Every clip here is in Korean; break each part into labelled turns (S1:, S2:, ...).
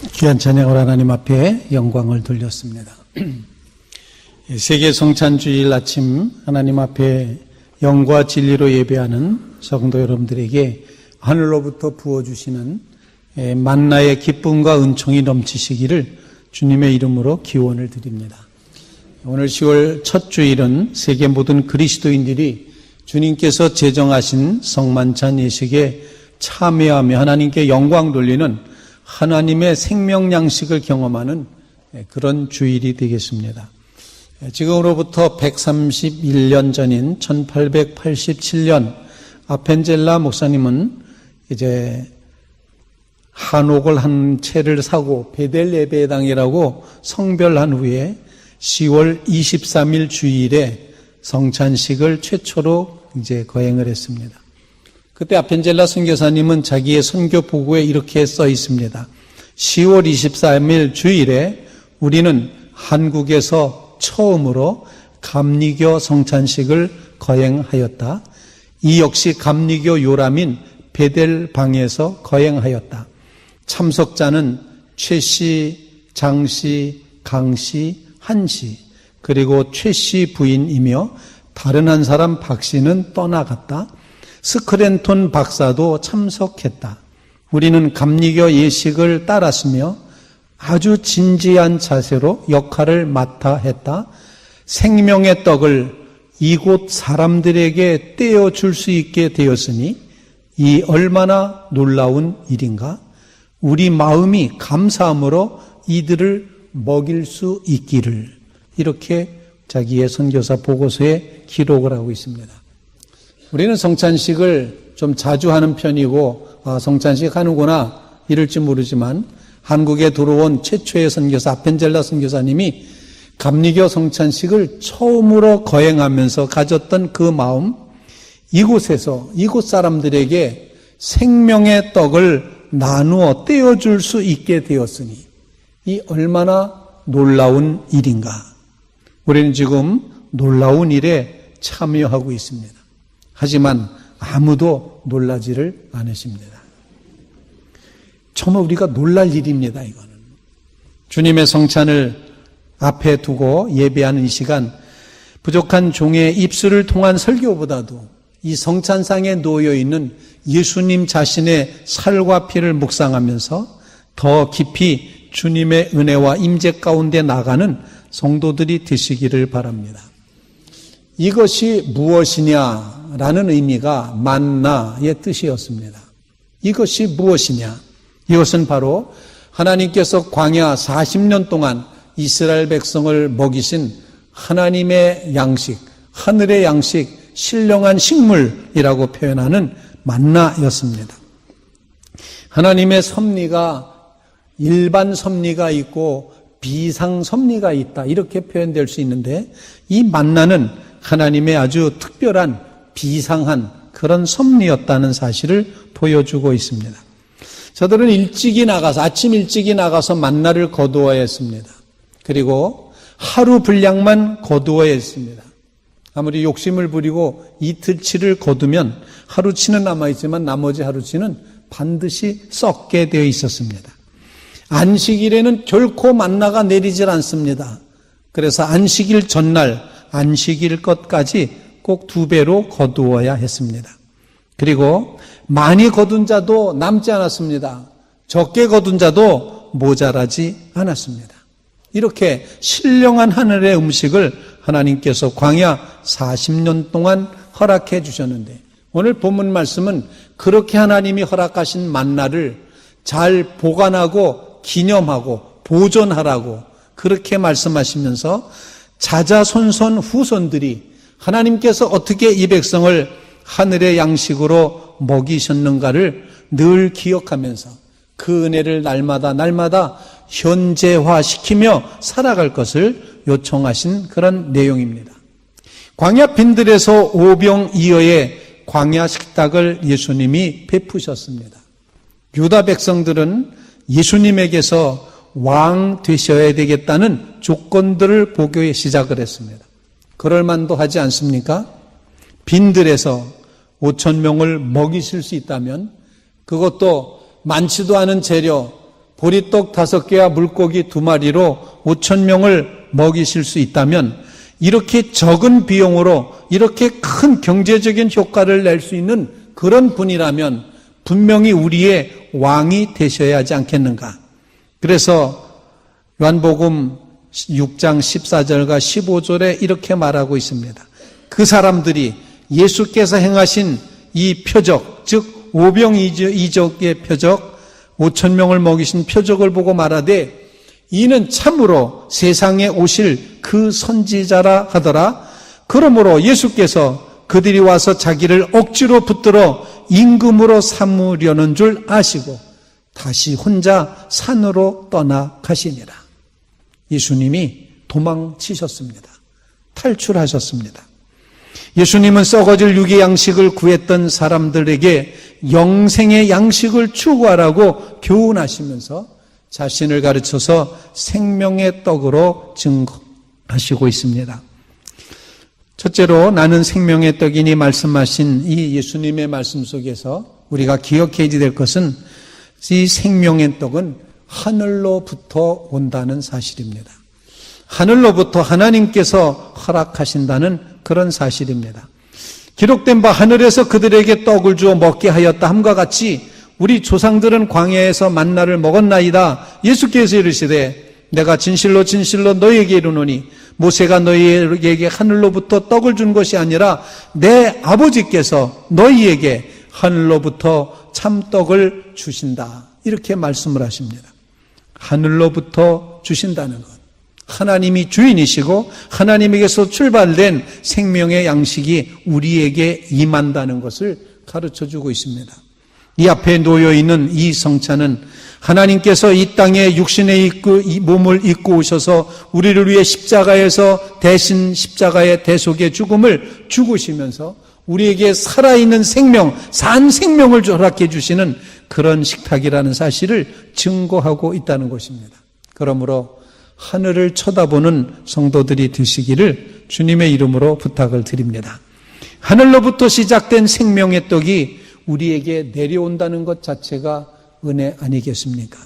S1: 귀한 찬양을 하나님 앞에 영광을 돌렸습니다. 세계 성찬주일 아침 하나님 앞에 영과 진리로 예배하는 성도 여러분들에게 하늘로부터 부어주시는 만나의 기쁨과 은총이 넘치시기를 주님의 이름으로 기원을 드립니다. 오늘 10월 첫 주일은 세계 모든 그리스도인들이 주님께서 제정하신 성만찬 예식에 참여하며 하나님께 영광 돌리는 하나님의 생명 양식을 경험하는 그런 주일이 되겠습니다. 지금으로부터 131년 전인 1887년 아펜젤라 목사님은 이제 한옥을 한 채를 사고 베델 예배당이라고 성별한 후에 10월 23일 주일에 성찬식을 최초로 이제 거행을 했습니다. 그때 아펜젤라 선교사님은 자기의 선교 보고에 이렇게 써 있습니다. 10월 23일 주일에 우리는 한국에서 처음으로 감리교 성찬식을 거행하였다. 이 역시 감리교 요람인 베델방에서 거행하였다. 참석자는 최씨, 장씨, 강씨, 한씨, 그리고 최씨 부인이며 다른 한 사람 박씨는 떠나갔다. 스크랜톤 박사도 참석했다. 우리는 감리교 예식을 따랐으며 아주 진지한 자세로 역할을 맡아 했다. 생명의 떡을 이곳 사람들에게 떼어줄 수 있게 되었으니 이 얼마나 놀라운 일인가? 우리 마음이 감사함으로 이들을 먹일 수 있기를. 이렇게 자기의 선교사 보고서에 기록을 하고 있습니다. 우리는 성찬식을 좀 자주 하는 편이고 성찬식 하는구나 이럴지 모르지만 한국에 들어온 최초의 선교사 아펜젤라 선교사님이 감리교 성찬식을 처음으로 거행하면서 가졌던 그 마음, 이곳에서 이곳 사람들에게 생명의 떡을 나누어 떼어줄 수 있게 되었으니 이 얼마나 놀라운 일인가. 우리는 지금 놀라운 일에 참여하고 있습니다. 하지만 아무도 놀라지를 않으십니다. 정말 우리가 놀랄 일입니다. 이거는 주님의 성찬을 앞에 두고 예배하는 이 시간, 부족한 종의 입술을 통한 설교보다도 이 성찬상에 놓여있는 예수님 자신의 살과 피를 묵상하면서 더 깊이 주님의 은혜와 임재 가운데 나가는 성도들이 되시기를 바랍니다. 이것이 무엇이냐라는 의미가 만나의 뜻이었습니다. 이것이 무엇이냐? 이것은 바로 하나님께서 광야 40년 동안 이스라엘 백성을 먹이신 하나님의 양식, 하늘의 양식, 신령한 식물이라고 표현하는 만나였습니다. 하나님의 섭리가 일반 섭리가 있고 비상 섭리가 있다, 이렇게 표현될 수 있는데 이 만나는 하나님의 아주 특별한 비상한 그런 섭리였다는 사실을 보여주고 있습니다. 저들은 아침 일찍이 나가서 만나를 거두어야 했습니다. 그리고 하루 분량만 거두어야 했습니다. 아무리 욕심을 부리고 이틀치를 거두면 하루치는 남아있지만 나머지 하루치는 반드시 썩게 되어 있었습니다. 안식일에는 결코 만나가 내리질 않습니다. 그래서 안식일 전날, 안식일 것까지 꼭 2배로 거두어야 했습니다. 그리고 많이 거둔 자도 남지 않았습니다. 적게 거둔 자도 모자라지 않았습니다. 이렇게 신령한 하늘의 음식을 하나님께서 광야 40년 동안 허락해 주셨는데 오늘 본문 말씀은 그렇게 하나님이 허락하신 만나를 잘 보관하고 기념하고 보존하라고 그렇게 말씀하시면서 자자손손 후손들이 하나님께서 어떻게 이 백성을 하늘의 양식으로 먹이셨는가를 늘 기억하면서 그 은혜를 날마다 현재화시키며 살아갈 것을 요청하신 그런 내용입니다. 광야 빈들에서 오병이어의 광야 식탁을 예수님이 베푸셨습니다. 유다 백성들은 예수님에게서 왕 되셔야 되겠다는 조건들을 보기 시작을 했습니다. 그럴 만도 하지 않습니까? 빈들에서 5,000명을 먹이실 수 있다면 그것도 많지도 않은 재료, 보리떡 5개와 물고기 2마리로 5,000명을 먹이실 수 있다면 이렇게 적은 비용으로 이렇게 큰 경제적인 효과를 낼 수 있는 그런 분이라면 분명히 우리의 왕이 되셔야 하지 않겠는가. 그래서 요한복음 6장 14절과 15절에 이렇게 말하고 있습니다. 그 사람들이 예수께서 행하신 이 표적, 즉 오병이적의 표적, 5,000명을 먹이신 표적을 보고 말하되 이는 참으로 세상에 오실 그 선지자라 하더라. 그러므로 예수께서 그들이 와서 자기를 억지로 붙들어 임금으로 삼으려는 줄 아시고 다시 혼자 산으로 떠나가시니라. 예수님이 도망치셨습니다. 탈출하셨습니다. 예수님은 썩어질 육의 양식을 구했던 사람들에게 영생의 양식을 추구하라고 교훈하시면서 자신을 가르쳐서 생명의 떡으로 증거하시고 있습니다. 첫째로 나는 생명의 떡이니 말씀하신 이 예수님의 말씀 속에서 우리가 기억해야 될 것은 이 생명의 떡은 하늘로부터 온다는 사실입니다. 하늘로부터 하나님께서 허락하신다는 그런 사실입니다. 기록된 바 하늘에서 그들에게 떡을 주어 먹게 하였다 함과 같이 우리 조상들은 광야에서 만나를 먹었나이다. 예수께서 이르시되 내가 진실로 진실로 너희에게 이르노니 모세가 너희에게 하늘로부터 떡을 준 것이 아니라 내 아버지께서 너희에게 하늘로부터 참떡을 주신다. 이렇게 말씀을 하십니다. 하늘로부터 주신다는 것. 하나님이 주인이시고 하나님에게서 출발된 생명의 양식이 우리에게 임한다는 것을 가르쳐주고 있습니다. 이 앞에 놓여있는 이 성찬은 하나님께서 이 땅에 육신의 몸을 입고 오셔서 우리를 위해 십자가에서 대신 십자가의 대속의 죽음을 죽으시면서 우리에게 살아있는 생명, 산 생명을 허락해 주시는 그런 식탁이라는 사실을 증거하고 있다는 것입니다. 그러므로 하늘을 쳐다보는 성도들이 되시기를 주님의 이름으로 부탁을 드립니다. 하늘로부터 시작된 생명의 떡이 우리에게 내려온다는 것 자체가 은혜 아니겠습니까?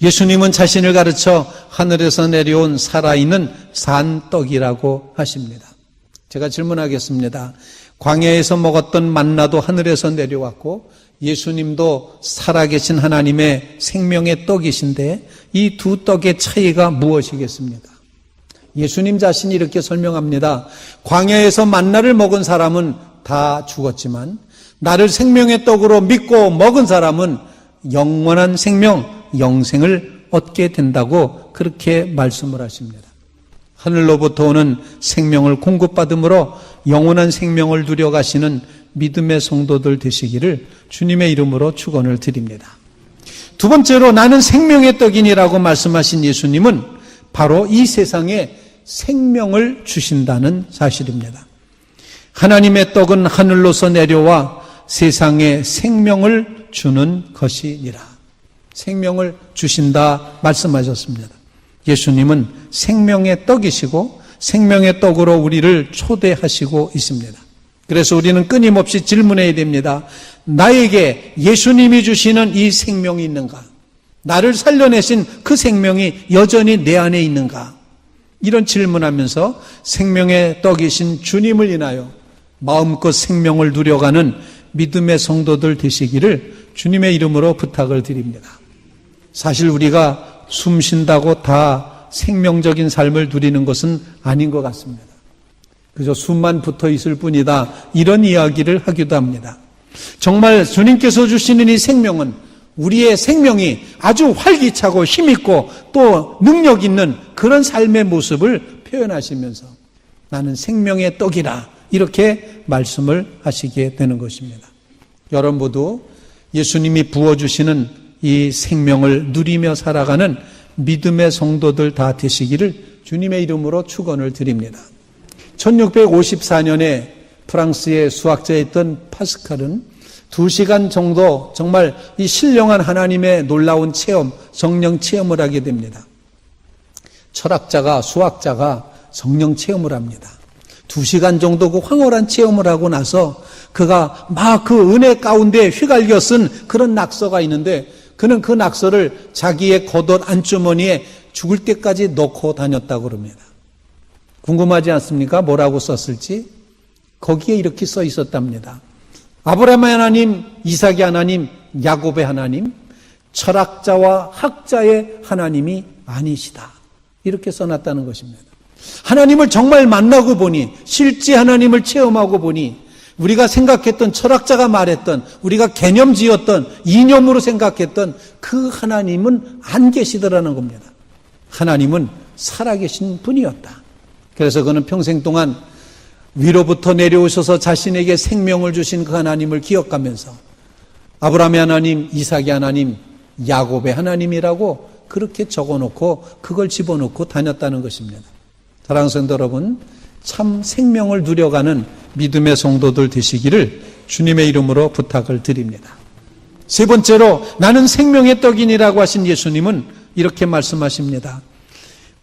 S1: 예수님은 자신을 가르쳐 하늘에서 내려온 살아있는 산떡이라고 하십니다. 제가 질문하겠습니다. 광야에서 먹었던 만나도 하늘에서 내려왔고 예수님도 살아계신 하나님의 생명의 떡이신데 이 두 떡의 차이가 무엇이겠습니까? 예수님 자신이 이렇게 설명합니다. 광야에서 만나를 먹은 사람은 다 죽었지만 나를 생명의 떡으로 믿고 먹은 사람은 영원한 생명, 영생을 얻게 된다고 그렇게 말씀을 하십니다. 하늘로부터 오는 생명을 공급받음으로 영원한 생명을 누려가시는 믿음의 성도들 되시기를 주님의 이름으로 축원을 드립니다. 두 번째로 나는 생명의 떡이니라고 말씀하신 예수님은 바로 이 세상에 생명을 주신다는 사실입니다. 하나님의 떡은 하늘로서 내려와 세상에 생명을 주는 것이니라. 생명을 주신다 말씀하셨습니다. 예수님은 생명의 떡이시고 생명의 떡으로 우리를 초대하시고 있습니다. 그래서 우리는 끊임없이 질문해야 됩니다. 나에게 예수님이 주시는 이 생명이 있는가? 나를 살려내신 그 생명이 여전히 내 안에 있는가? 이런 질문하면서 생명의 떡이신 주님을 인하여 마음껏 생명을 누려가는 믿음의 성도들 되시기를 주님의 이름으로 부탁을 드립니다. 사실 우리가 숨 쉰다고 다 생명적인 삶을 누리는 것은 아닌 것 같습니다. 그저 숨만 붙어 있을 뿐이다. 이런 이야기를 하기도 합니다. 정말 주님께서 주시는 이 생명은 우리의 생명이 아주 활기차고 힘있고 또 능력 있는 그런 삶의 모습을 표현하시면서 나는 생명의 떡이라 이렇게 말씀을 하시게 되는 것입니다. 여러분 모두 예수님이 부어주시는 이 생명을 누리며 살아가는 믿음의 성도들 다 되시기를 주님의 이름으로 축원을 드립니다. 1654년에 프랑스의 수학자였던 파스칼은 2시간 정도 정말 이 신령한 하나님의 놀라운 체험, 성령 체험을 하게 됩니다. 철학자가, 수학자가 성령 체험을 합니다. 2시간 정도 그 황홀한 체험을 하고 나서 그가 막 그 은혜 가운데 휘갈겨 쓴 그런 낙서가 있는데 그는 그 낙서를 자기의 겉옷 안주머니에 죽을 때까지 넣고 다녔다고 그럽니다. 궁금하지 않습니까? 뭐라고 썼을지? 거기에 이렇게 써 있었답니다. 아브라함의 하나님, 이삭의 하나님, 야곱의 하나님, 철학자와 학자의 하나님이 아니시다. 이렇게 써놨다는 것입니다. 하나님을 정말 만나고 보니, 실제 하나님을 체험하고 보니, 우리가 생각했던, 철학자가 말했던, 우리가 개념 지었던, 이념으로 생각했던 그 하나님은 안 계시더라는 겁니다. 하나님은 살아계신 분이었다. 그래서 그는 평생 동안 위로부터 내려오셔서 자신에게 생명을 주신 그 하나님을 기억하면서 아브라함의 하나님, 이삭의 하나님, 야곱의 하나님이라고 그렇게 적어놓고 그걸 집어넣고 다녔다는 것입니다. 사랑하는 성도 여러분, 참 생명을 누려가는 믿음의 성도들 되시기를 주님의 이름으로 부탁을 드립니다. 세 번째로 나는 생명의 떡이니라고 하신 예수님은 이렇게 말씀하십니다.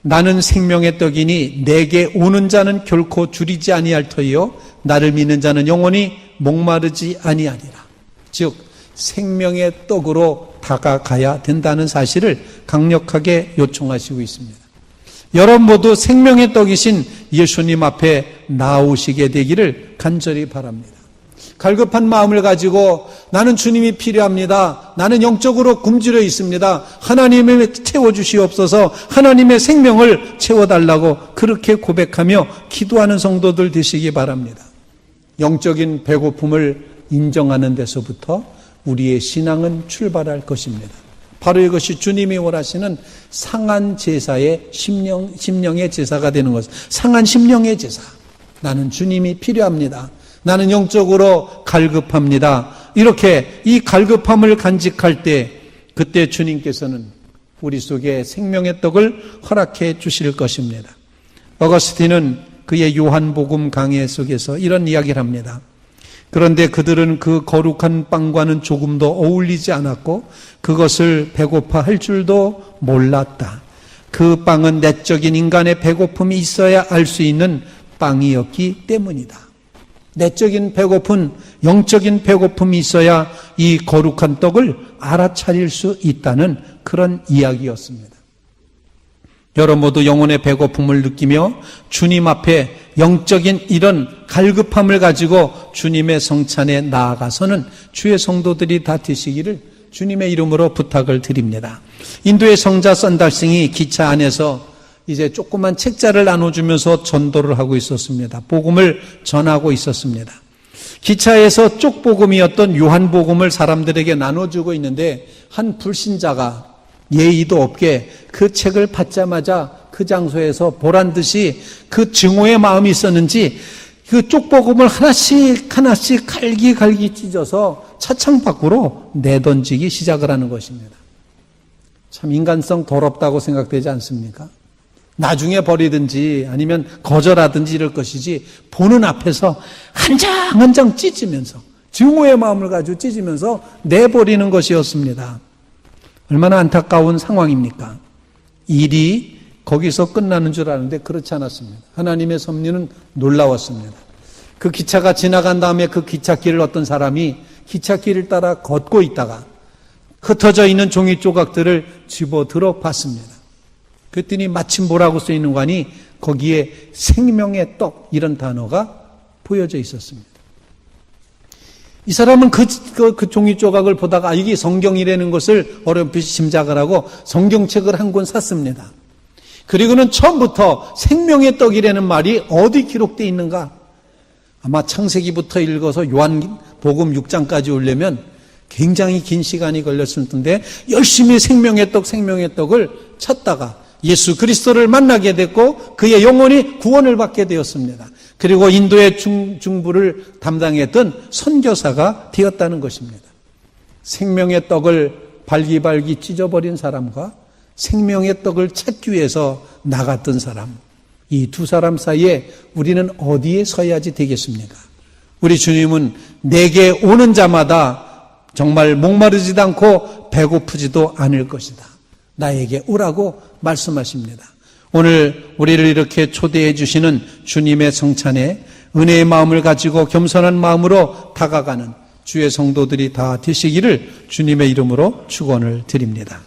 S1: 나는 생명의 떡이니 내게 오는 자는 결코 줄이지 아니할 터이요 나를 믿는 자는 영원히 목마르지 아니하리라. 즉 생명의 떡으로 다가가야 된다는 사실을 강력하게 요청하시고 있습니다. 여러분 모두 생명의 떡이신 예수님 앞에 나오시게 되기를 간절히 바랍니다. 갈급한 마음을 가지고 나는 주님이 필요합니다. 나는 영적으로 굶주려 있습니다. 하나님을 채워주시옵소서, 하나님의 생명을 채워달라고 그렇게 고백하며 기도하는 성도들 되시기 바랍니다. 영적인 배고픔을 인정하는 데서부터 우리의 신앙은 출발할 것입니다. 바로 이것이 주님이 원하시는 상한 제사의 심령의 제사가 되는 것. 상한 심령의 제사. 나는 주님이 필요합니다. 나는 영적으로 갈급합니다. 이렇게 이 갈급함을 간직할 때 그때 주님께서는 우리 속에 생명의 떡을 허락해 주실 것입니다. 어거스틴은 그의 요한복음 강해 속에서 이런 이야기를 합니다. 그런데 그들은 그 거룩한 빵과는 조금도 어울리지 않았고 그것을 배고파 할 줄도 몰랐다. 그 빵은 내적인 인간의 배고픔이 있어야 알 수 있는 빵이었기 때문이다. 내적인 배고픔, 영적인 배고픔이 있어야 이 거룩한 떡을 알아차릴 수 있다는 그런 이야기였습니다. 여러분 모두 영혼의 배고픔을 느끼며 주님 앞에 영적인 이런 갈급함을 가지고 주님의 성찬에 나아가서는 주의 성도들이 다 되시기를 주님의 이름으로 부탁을 드립니다. 인도의 성자 썬달싱이 기차 안에서 이제 조그만 책자를 나눠주면서 전도를 하고 있었습니다. 복음을 전하고 있었습니다. 기차에서 쪽복음이었던 요한복음을 사람들에게 나눠주고 있는데 한 불신자가 예의도 없게 그 책을 받자마자 그 장소에서 보란듯이 그 증오의 마음이 있었는지 그 쪽복음을 하나씩 갈기 찢어서 차창 밖으로 내던지기 시작을 하는 것입니다. 참 인간성 더럽다고 생각되지 않습니까? 나중에 버리든지 아니면 거절하든지 이럴 것이지 보는 앞에서 한 장 한 장 찢으면서 증오의 마음을 가지고 찢으면서 내버리는 것이었습니다. 얼마나 안타까운 상황입니까? 일이 거기서 끝나는 줄 아는데 그렇지 않았습니다. 하나님의 섭리는 놀라웠습니다. 그 기차가 지나간 다음에 그 기찻길을 어떤 사람이 기찻길을 따라 걷고 있다가 흩어져 있는 종이 조각들을 집어들어 봤습니다. 그랬더니 마침 뭐라고 써 있는 거 아니 거기에 생명의 떡 이런 단어가 보여져 있었습니다. 이 사람은 그 종이 조각을 보다가 이게 성경이라는 것을 어렴풋이 짐작을 하고 성경책을 한 권 샀습니다. 그리고는 처음부터 생명의 떡이라는 말이 어디 기록되어 있는가? 아마 창세기부터 읽어서 요한복음 6장까지 오려면 굉장히 긴 시간이 걸렸을 텐데 열심히 생명의 떡을 찾다가 예수 그리스도를 만나게 됐고 그의 영혼이 구원을 받게 되었습니다. 그리고 인도의 중부를 담당했던 선교사가 되었다는 것입니다. 생명의 떡을 발기발기 찢어버린 사람과 생명의 떡을 찾기 위해서 나갔던 사람, 이 두 사람 사이에 우리는 어디에 서야지 되겠습니까? 우리 주님은 내게 오는 자마다 정말 목마르지도 않고 배고프지도 않을 것이다. 나에게 오라고 말씀하십니다. 오늘 우리를 이렇게 초대해 주시는 주님의 성찬에 은혜의 마음을 가지고 겸손한 마음으로 다가가는 주의 성도들이 다 되시기를 주님의 이름으로 축원을 드립니다.